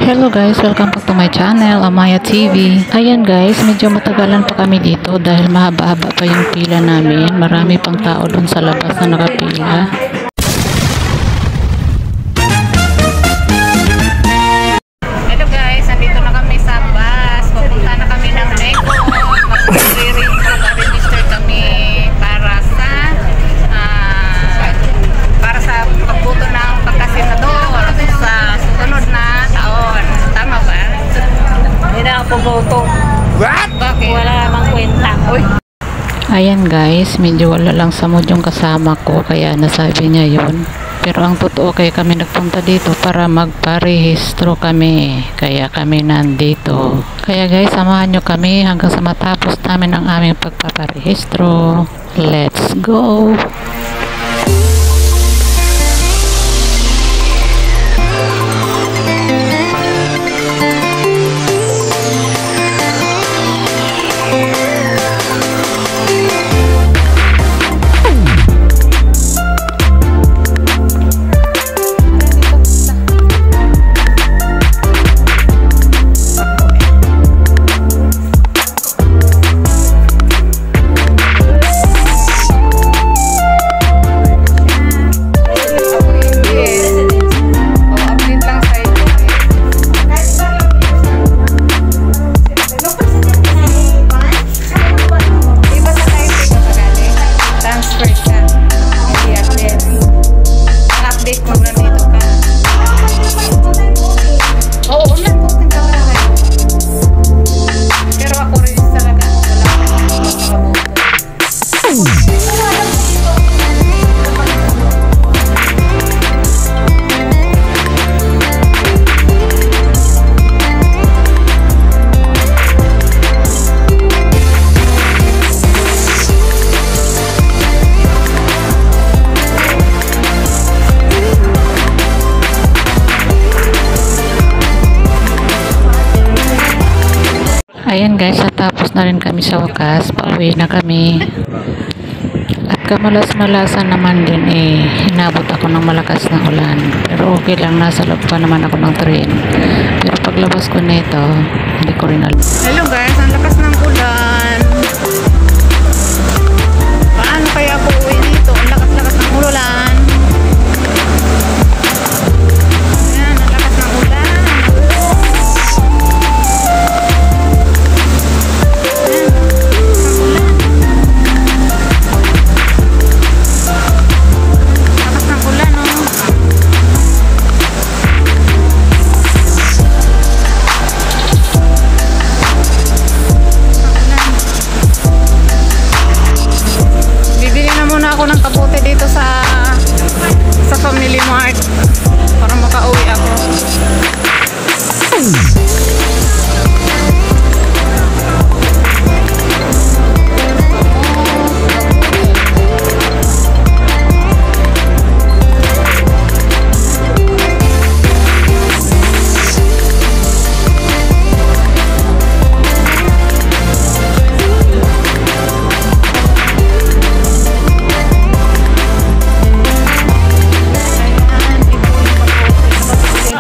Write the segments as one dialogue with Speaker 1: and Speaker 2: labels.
Speaker 1: Hello guys, welcome back to my channel, Amaya TV. Ayan guys, medyo matagalan pa kami dito dahil mahaba-haba pa yung pila namin. Marami pang tao doon sa labas na nakapila.
Speaker 2: Hello guys, nandito na kami sa bus. Pupunta na kami ng Nego. Mag-register kami para sa pagboto ng pagkasenador sa susunod na taon. Tama ba?
Speaker 3: Hindi na ako boto.
Speaker 2: What? Bakit?
Speaker 3: Wala namang kwenta. Uy.
Speaker 1: Ayan guys, medyo wala lang samod yung kasama ko kaya nasabi niya yun. Pero ang totoo kaya kami nagpunta dito para magparehistro kami. Kaya kami nandito. Kaya guys, samahan nyo kami hanggang sa matapos namin ang aming pagpaparehistro. Let's go! Ayan guys, natapos na rin kami sa wakas. Pauwi na kami. At kamalas-malasan naman din hinabot ako ng malakas na ulan. Pero okay lang, nasa loob pa naman ako ng train. Pero paglabas ko nito, hindi ko rin alam.
Speaker 2: Hello guys, ang lakas ng ulan. Paano kaya ako uwi dito? Ang lakas-lakas ng ulan. Ayan, ang lakas ng ulan. Ako ng kabote dito sa Family Mart para makauwi ako.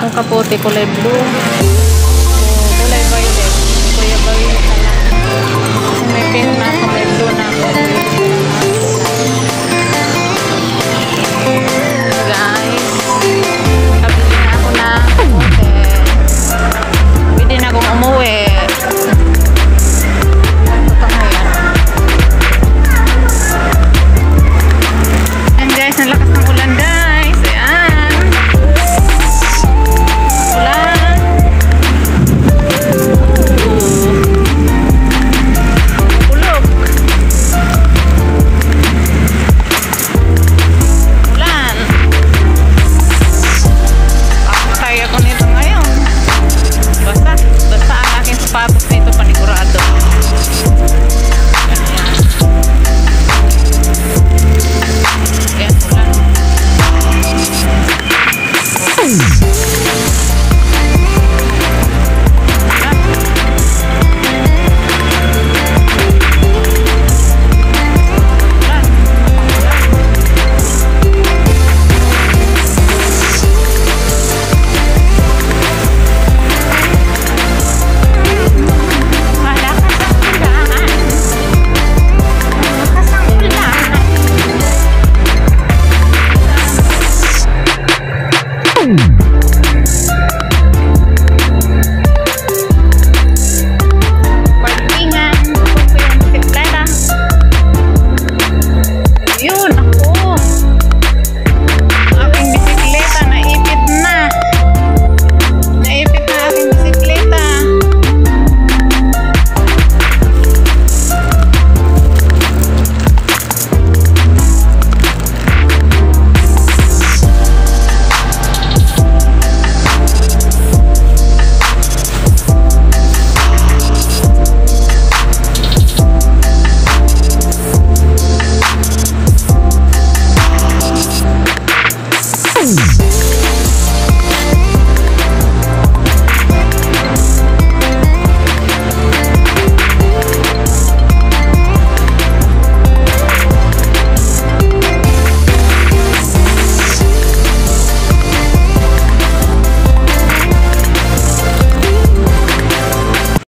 Speaker 2: Kapote kulay blue, kulay violet, kuya violet na lang. May pink na